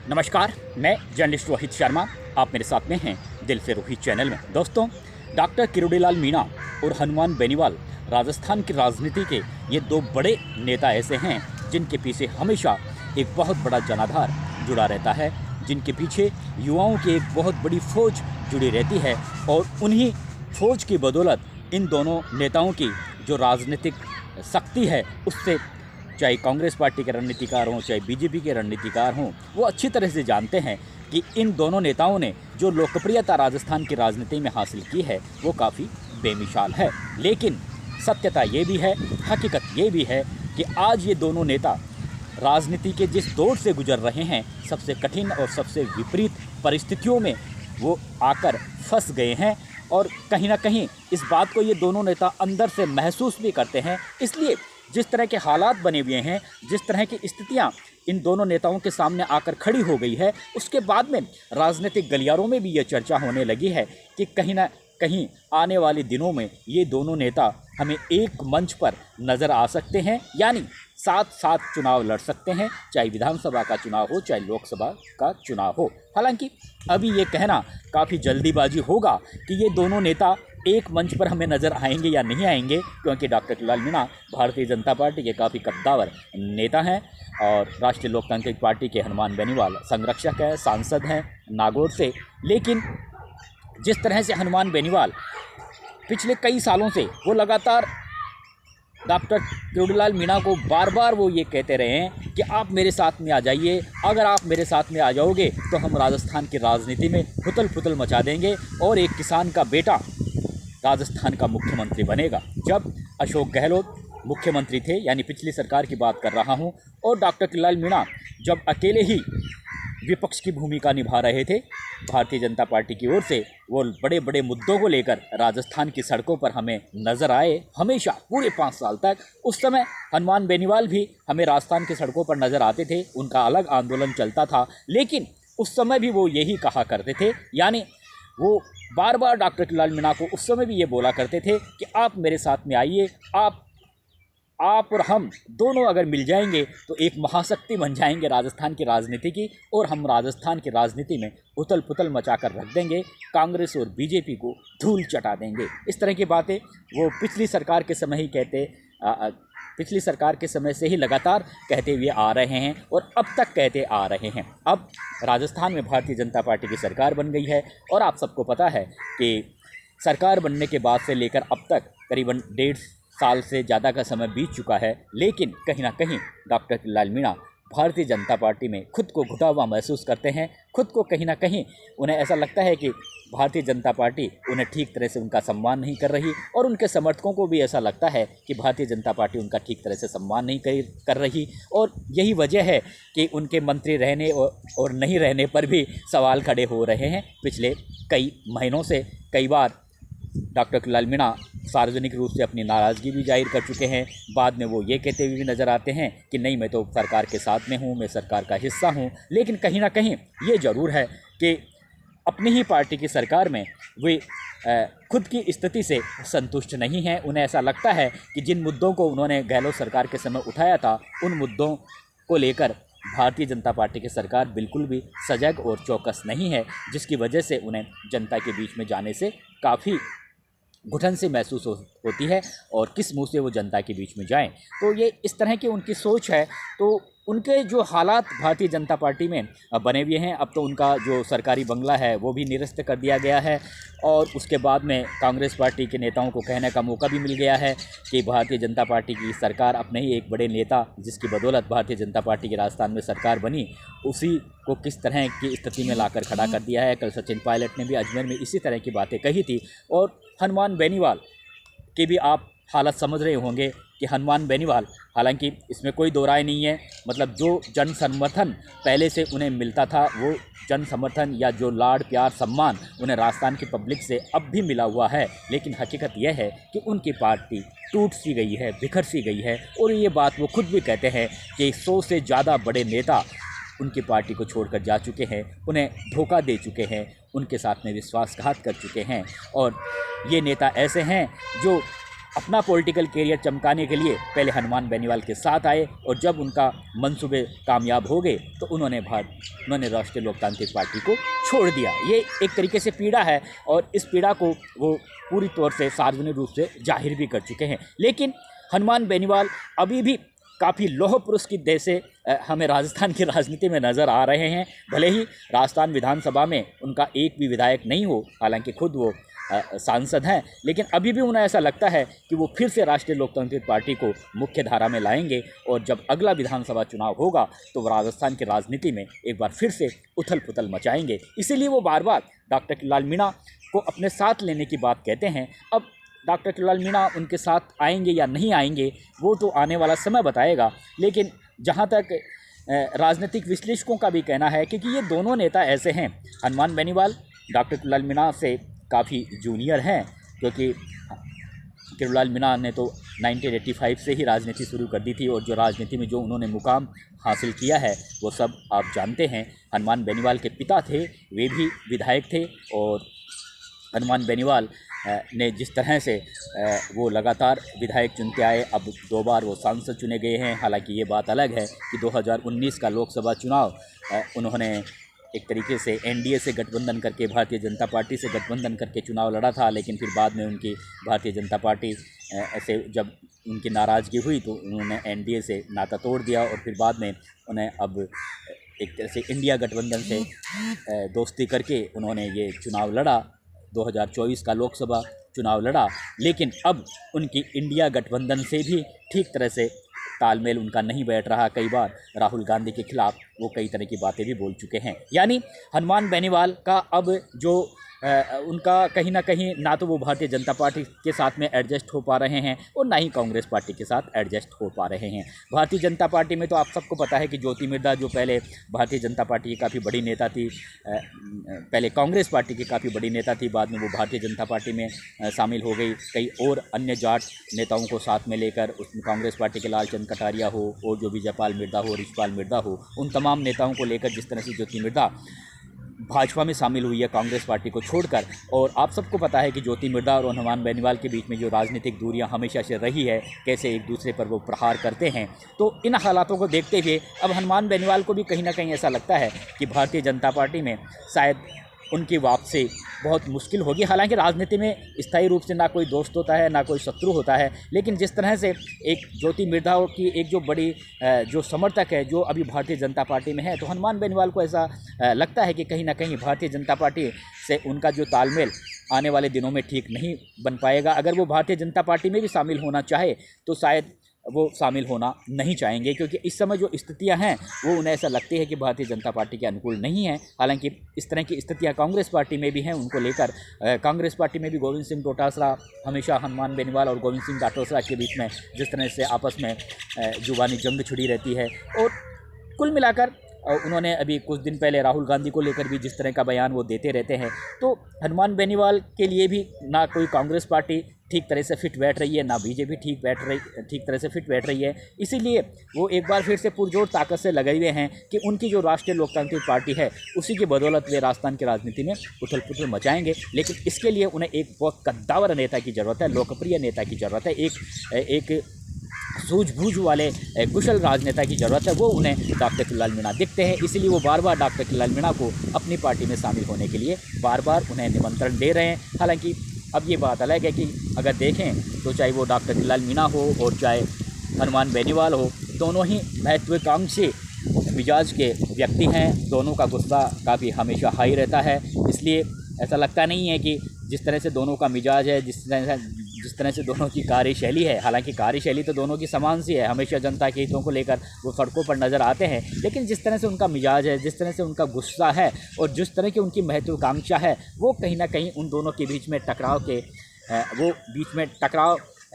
नमस्कार, मैं जर्नलिस्ट रोहित शर्मा। आप मेरे साथ में हैं दिल से रोहित चैनल में। दोस्तों, डॉक्टर किरोड़ीलाल मीणा और हनुमान बेनीवाल राजस्थान की राजनीति के ये दो बड़े नेता ऐसे हैं जिनके पीछे हमेशा एक बहुत बड़ा जनाधार जुड़ा रहता है, जिनके पीछे युवाओं की एक बहुत बड़ी फौज जुड़ी रहती है। और उन्हीं फौज की बदौलत इन दोनों नेताओं की जो राजनीतिक शक्ति है, उससे चाहे कांग्रेस पार्टी के रणनीतिकार हों, चाहे बीजेपी के रणनीतिकार हों, वो अच्छी तरह से जानते हैं कि इन दोनों नेताओं ने जो लोकप्रियता राजस्थान की राजनीति में हासिल की है वो काफ़ी बेमिसाल है। लेकिन सत्यता ये भी है, हकीकत ये भी है कि आज ये दोनों नेता राजनीति के जिस दौर से गुजर रहे हैं, सबसे कठिन और सबसे विपरीत परिस्थितियों में वो आकर फंस गए हैं। और कहीं ना कहीं इस बात को ये दोनों नेता अंदर से महसूस भी करते हैं। इसलिए जिस तरह के हालात बने हुए हैं, जिस तरह की स्थितियां इन दोनों नेताओं के सामने आकर खड़ी हो गई है, उसके बाद में राजनीतिक गलियारों में भी ये चर्चा होने लगी है कि कहीं ना कहीं आने वाले दिनों में ये दोनों नेता हमें एक मंच पर नज़र आ सकते हैं, यानी साथ साथ चुनाव लड़ सकते हैं, चाहे विधानसभा का चुनाव हो, चाहे लोकसभा का चुनाव हो। हालांकि अभी ये कहना काफ़ी जल्दीबाजी होगा कि ये दोनों नेता एक मंच पर हमें नज़र आएंगे या नहीं आएंगे, क्योंकि डॉक्टर किरोड़ीलाल मीणा भारतीय जनता पार्टी के काफ़ी कद्दावर नेता हैं और राष्ट्रीय लोकतांत्रिक पार्टी के हनुमान बेनीवाल संरक्षक हैं, सांसद हैं नागौर से। लेकिन जिस तरह से हनुमान बेनीवाल पिछले कई सालों से वो लगातार डॉक्टर किरोड़ीलाल मीणा को बार बार वो ये कहते रहे हैं कि आप मेरे साथ में आ जाइए, अगर आप मेरे साथ में आ जाओगे तो हम राजस्थान की राजनीति में हुतल फुतल मचा देंगे और एक किसान का बेटा राजस्थान का मुख्यमंत्री बनेगा। जब अशोक गहलोत मुख्यमंत्री थे, यानी पिछली सरकार की बात कर रहा हूँ, और डॉक्टर किरोड़ीलाल मीणा जब अकेले ही विपक्ष की भूमिका निभा रहे थे भारतीय जनता पार्टी की ओर से, वो बड़े बड़े मुद्दों को लेकर राजस्थान की सड़कों पर हमें नज़र आए हमेशा पूरे 5 साल तक। उस समय हनुमान बेनीवाल भी हमें राजस्थान की सड़कों पर नज़र आते थे, उनका अलग आंदोलन चलता था। लेकिन उस समय भी वो यही कहा करते थे, यानी वो बार बार डॉक्टर किरोड़ीलाल मीणा को उस समय भी ये बोला करते थे कि आप मेरे साथ में आइए, आप और हम दोनों अगर मिल जाएंगे तो एक महाशक्ति बन जाएंगे राजस्थान की राजनीति की, और हम राजस्थान की राजनीति में उथल पुथल मचा कर रख देंगे, कांग्रेस और बीजेपी को धूल चटा देंगे। इस तरह की बातें वो पिछली सरकार के समय ही पिछली सरकार के समय से ही लगातार कहते हुए आ रहे हैं और अब तक कहते आ रहे हैं। अब राजस्थान में भारतीय जनता पार्टी की सरकार बन गई है और आप सबको पता है कि सरकार बनने के बाद से लेकर अब तक करीबन 1.5 साल से ज़्यादा का समय बीत चुका है। लेकिन कहीं ना कहीं डॉक्टर किरोड़ीलाल मीणा भारतीय जनता पार्टी में खुद को घुटा हुआ महसूस करते हैं। खुद को कहीं ना कहीं उन्हें ऐसा लगता है कि भारतीय जनता पार्टी उन्हें ठीक तरह से उनका सम्मान नहीं कर रही, और उनके समर्थकों को भी ऐसा लगता है कि भारतीय जनता पार्टी उनका ठीक तरह से सम्मान नहीं कर रही। और यही वजह है कि उनके मंत्री रहने और नहीं रहने पर भी सवाल खड़े हो रहे हैं। पिछले कई महीनों से कई बार डॉक्टर किरोड़ीलाल मीणा सार्वजनिक रूप से अपनी नाराज़गी भी जाहिर कर चुके हैं। बाद में वो ये कहते हुए भी नज़र आते हैं कि नहीं, मैं तो सरकार के साथ में हूँ, मैं सरकार का हिस्सा हूँ। लेकिन कहीं ना कहीं ये ज़रूर है कि अपनी ही पार्टी की सरकार में वे खुद की स्थिति से संतुष्ट नहीं हैं। उन्हें ऐसा लगता है कि जिन मुद्दों को उन्होंने गहलोत सरकार के समय उठाया था, उन मुद्दों को लेकर भारतीय जनता पार्टी की सरकार बिल्कुल भी सजग और चौकस नहीं है, जिसकी वजह से उन्हें जनता के बीच में जाने से काफ़ी घुटन से महसूस होती है और किस मुंह से वो जनता के बीच में जाएं। तो ये इस तरह की उनकी सोच है। तो उनके जो हालात भारतीय जनता पार्टी में बने हुए हैं, अब तो उनका जो सरकारी बंगला है वो भी निरस्त कर दिया गया है, और उसके बाद में कांग्रेस पार्टी के नेताओं को कहने का मौका भी मिल गया है कि भारतीय जनता पार्टी की सरकार अपने ही एक बड़े नेता, जिसकी बदौलत भारतीय जनता पार्टी की राजस्थान में सरकार बनी, उसी को किस तरह की स्थिति में लाकर खड़ा कर दिया है। कल सचिन पायलट ने भी अजमेर में इसी तरह की बातें कही थी। और हनुमान बेनीवाल की भी आप हालत समझ रहे होंगे कि हनुमान बेनीवाल, हालांकि इसमें कोई दो राय नहीं है, मतलब जो जन समर्थन पहले से उन्हें मिलता था, वो जन समर्थन या जो लाड प्यार सम्मान उन्हें राजस्थान की पब्लिक से अब भी मिला हुआ है। लेकिन हकीकत यह है कि उनकी पार्टी टूट सी गई है, बिखर सी गई है, और ये बात वो खुद भी कहते हैं कि 100 से ज़्यादा बड़े नेता उनकी पार्टी को छोड़कर जा चुके हैं, उन्हें धोखा दे चुके हैं, उनके साथ में विश्वासघात कर चुके हैं। और ये नेता ऐसे हैं जो अपना पॉलिटिकल कैरियर चमकाने के लिए पहले हनुमान बेनीवाल के साथ आए और जब उनका मंसूबे कामयाब हो गए तो उन्होंने राष्ट्रीय लोकतांत्रिक पार्टी को छोड़ दिया। ये एक तरीके से पीड़ा है और इस पीड़ा को वो पूरी तौर से सार्वजनिक रूप से जाहिर भी कर चुके हैं। लेकिन हनुमान बेनीवाल अभी भी काफ़ी लौह पुरुष की देह से हमें राजस्थान की राजनीति में नज़र आ रहे हैं। भले ही राजस्थान विधानसभा में उनका एक भी विधायक नहीं हो, हालांकि खुद वो सांसद हैं, लेकिन अभी भी उन्हें ऐसा लगता है कि वो फिर से राष्ट्रीय लोकतांत्रिक पार्टी को मुख्य धारा में लाएंगे और जब अगला विधानसभा चुनाव होगा तो वो राजस्थान की राजनीति में एक बार फिर से उथल पुथल मचाएंगे। इसीलिए वो बार बार डॉक्टर किरोड़ीलाल मीणा को अपने साथ लेने की बात कहते हैं। अब डॉक्टर किरोड़ीलाल मीणा उनके साथ आएंगे या नहीं आएंगे वो तो आने वाला समय बताएगा, लेकिन जहाँ तक राजनीतिक विश्लेषकों का भी कहना है, क्योंकि ये दोनों नेता ऐसे हैं, हनुमान बेनीवाल डॉक्टर किरोड़ीलाल मीणा से काफ़ी जूनियर हैं, क्योंकि किरोड़ीलाल मीणा ने तो 1985 से ही राजनीति शुरू कर दी थी और जो राजनीति में जो उन्होंने मुकाम हासिल किया है वो सब आप जानते हैं। हनुमान बेनीवाल के पिता थे, वे भी विधायक थे और हनुमान बेनीवाल ने जिस तरह से वो लगातार विधायक चुनते आए, अब 2 बार वो सांसद चुने गए हैं। हालांकि ये बात अलग है कि 2019 का लोकसभा चुनाव उन्होंने एक तरीके से एनडीए से गठबंधन करके, भारतीय जनता पार्टी से गठबंधन करके चुनाव लड़ा था, लेकिन फिर बाद में उनकी भारतीय जनता पार्टी ऐसे जब उनकी नाराज़गी हुई तो उन्होंने एनडीए से नाता तोड़ दिया और फिर बाद में उन्हें अब एक तरह से इंडिया गठबंधन से दोस्ती करके उन्होंने ये चुनाव लड़ा, 2024 का लोकसभा चुनाव लड़ा। लेकिन अब उनकी इंडिया गठबंधन से भी ठीक तरह से तालमेल उनका नहीं बैठ रहा। कई बार राहुल गांधी के खिलाफ वो कई तरह की बातें भी बोल चुके हैं। यानी हनुमान बेनीवाल का अब जो उनका कहीं ना कहीं ना तो वो भारतीय जनता पार्टी के साथ में एडजस्ट हो पा रहे हैं और ना ही कांग्रेस पार्टी के साथ एडजस्ट हो पा रहे हैं। भारतीय जनता पार्टी में तो आप सबको पता है कि ज्योति मिर्धा जो पहले भारतीय जनता पार्टी की काफ़ी बड़ी नेता थी, पहले कांग्रेस पार्टी की काफ़ी बड़ी नेता थी, बाद में वो भारतीय जनता पार्टी में शामिल हो गई। कई और अन्य जाट नेताओं को साथ में लेकर, उसमें कांग्रेस पार्टी के लालचंद कटारिया हो और जो विजयपाल मिर्धा हो, रिछपाल मिर्धा हो, उन तमाम नेताओं को लेकर जिस तरह से ज्योति मिर्धा भाजपा में शामिल हुई है कांग्रेस पार्टी को छोड़कर। और आप सबको पता है कि ज्योति मिर्धा और हनुमान बेनीवाल के बीच में जो राजनीतिक दूरियां हमेशा से रही है, कैसे एक दूसरे पर वो प्रहार करते हैं। तो इन हालातों को देखते हुए अब हनुमान बेनीवाल को भी कहीं ना कहीं ऐसा लगता है कि भारतीय जनता पार्टी में शायद उनकी वापसी बहुत मुश्किल होगी। हालांकि राजनीति में स्थायी रूप से ना कोई दोस्त होता है ना कोई शत्रु होता है, लेकिन जिस तरह से एक ज्योति मिर्धा की एक जो बड़ी जो समर्थक है जो अभी भारतीय जनता पार्टी में है, तो हनुमान बेनीवाल को ऐसा लगता है कि कहीं ना कहीं भारतीय जनता पार्टी से उनका जो तालमेल आने वाले दिनों में ठीक नहीं बन पाएगा। अगर वो भारतीय जनता पार्टी में भी शामिल होना चाहे तो शायद वो शामिल होना नहीं चाहेंगे, क्योंकि इस समय जो स्थितियां हैं वो उन्हें ऐसा लगती है कि भारतीय जनता पार्टी के अनुकूल नहीं है। हालांकि इस तरह की स्थितियां कांग्रेस पार्टी में भी हैं। उनको लेकर कांग्रेस पार्टी में भी गोविंद सिंह डोटासरा हमेशा हनुमान बेनीवाल और गोविंद सिंह डोटासरा के बीच में जिस तरह से आपस में जुबानी जंग छिड़ी रहती है। और कुल मिलाकर उन्होंने अभी कुछ दिन पहले राहुल गांधी को लेकर भी जिस तरह का बयान वो देते रहते हैं, तो हनुमान बेनीवाल के लिए भी ना कोई कांग्रेस पार्टी ठीक तरह से फिट बैठ रही है, ना बीजेपी ठीक तरह से फिट बैठ रही है। इसीलिए वो एक बार फिर से पुरजोर ताकत से लगे हुए हैं कि उनकी जो राष्ट्रीय लोकतांत्रिक पार्टी है उसी की बदौलत वे राजस्थान की राजनीति में उथल पुथल मचाएंगे। लेकिन इसके लिए उन्हें एक बहुत कद्दावर नेता की ज़रूरत है, लोकप्रिय नेता की ज़रूरत है, एक सूझबूझ वाले कुशल राजनेता की ज़रूरत है। वो उन्हें डॉक्टर किरोड़ीलाल मीणा दिखते हैं, इसीलिए वो बार बार डॉक्टर किरोड़ीलाल मीणा को अपनी पार्टी में शामिल होने के लिए बार बार उन्हें निमंत्रण दे रहे हैं। हालांकि अब ये बात अलग है कि अगर देखें तो चाहे वो डॉक्टर किरोड़ीलाल मीणा हो और चाहे हनुमान बेनीवाल हो, दोनों ही महत्वाकांक्षी मिजाज के व्यक्ति हैं। दोनों का गुस्सा काफ़ी हमेशा हाई रहता है, इसलिए ऐसा लगता नहीं है कि जिस तरह से दोनों का मिजाज है, जिस तरह से दोनों की कार्यशैली है, हालांकि कार्यशैली तो दोनों की समान सी है, हमेशा जनता के हितों को लेकर वो सड़कों पर नज़र आते हैं, लेकिन जिस तरह से उनका मिजाज है, जिस तरह से उनका गुस्सा है और जिस तरह की उनकी महत्वाकांक्षा है, वो कहीं ना कहीं उन दोनों के बीच में टकराव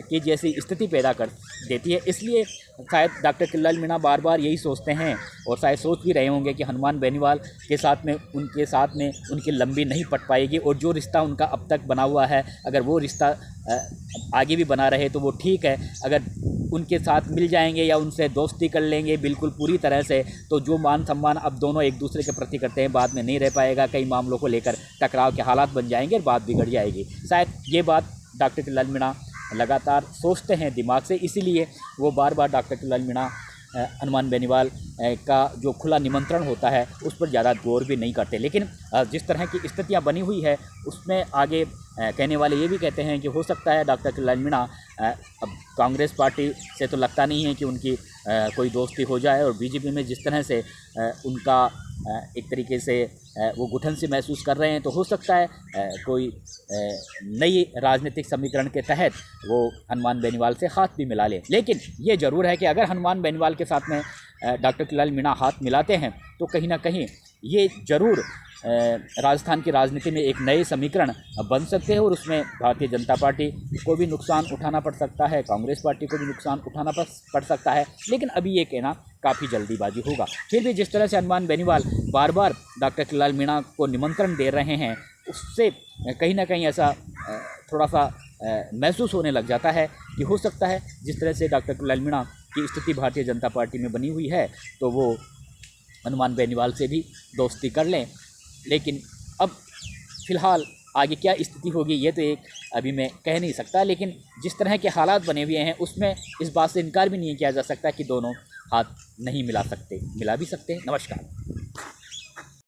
की जैसी स्थिति पैदा कर देती है। इसलिए शायद डॉक्टर किरोड़ीलाल मीणा बार बार यही सोचते हैं और शायद सोच भी रहे होंगे कि हनुमान बेनीवाल के साथ में उनकी लंबी नहीं पट पाएगी और जो रिश्ता उनका अब तक बना हुआ है, अगर वो रिश्ता आगे भी बना रहे तो वो ठीक है। अगर उनके साथ मिल जाएंगे या उनसे दोस्ती कर लेंगे बिल्कुल पूरी तरह से, तो जो मान सम्मान अब दोनों एक दूसरे के प्रति करते हैं बाद में नहीं रह पाएगा। कई मामलों को लेकर टकराव के हालात बन जाएंगे और बात बिगड़ जाएगी। शायद ये बात डॉक्टर किरोड़ीलाल मीणा लगातार सोचते हैं दिमाग से, इसीलिए वो बार बार डॉक्टर किरोड़ीलाल मीणा हनुमान बेनीवाल का जो खुला निमंत्रण होता है उस पर ज़्यादा गौर भी नहीं करते। लेकिन जिस तरह की स्थितियाँ बनी हुई है उसमें आगे कहने वाले ये भी कहते हैं कि हो सकता है डॉक्टर किरोड़ीलाल मीणा अब कांग्रेस पार्टी से तो लगता नहीं है कि उनकी कोई दोस्ती हो जाए, और बीजेपी में जिस तरह से उनका एक तरीके से वो घुटन से महसूस कर रहे हैं, तो हो सकता है कोई नई राजनीतिक समीकरण के तहत वो हनुमान बेनीवाल से हाथ भी मिला लें। लेकिन ये ज़रूर है कि अगर हनुमान बेनीवाल के साथ में डॉक्टर किरोड़ीलाल मीणा हाथ मिलाते हैं तो कहीं ना कहीं ये ज़रूर राजस्थान की राजनीति में एक नए समीकरण बन सकते हैं, और उसमें भारतीय जनता पार्टी को भी नुकसान उठाना पड़ सकता है, कांग्रेस पार्टी को भी नुकसान उठाना पड़ सकता है। लेकिन अभी ये कहना काफ़ी जल्दीबाजी होगा। फिर भी जिस तरह से हनुमान बेनीवाल बार बार डॉक्टर किरोड़ीलाल मीणा को निमंत्रण दे रहे हैं, उससे कहीं ना कहीं ऐसा थोड़ा सा महसूस होने लग जाता है कि हो सकता है जिस तरह से डॉक्टर किरोड़ीलाल मीणा की स्थिति भारतीय जनता पार्टी में बनी हुई है तो वो हनुमान बेनीवाल से भी दोस्ती कर लें। लेकिन अब फ़िलहाल आगे क्या स्थिति होगी ये तो एक अभी मैं कह नहीं सकता, लेकिन जिस तरह के हालात बने हुए हैं उसमें इस बात से इनकार भी नहीं किया जा सकता कि दोनों हाथ नहीं मिला सकते, मिला भी सकते हैं। नमस्कार।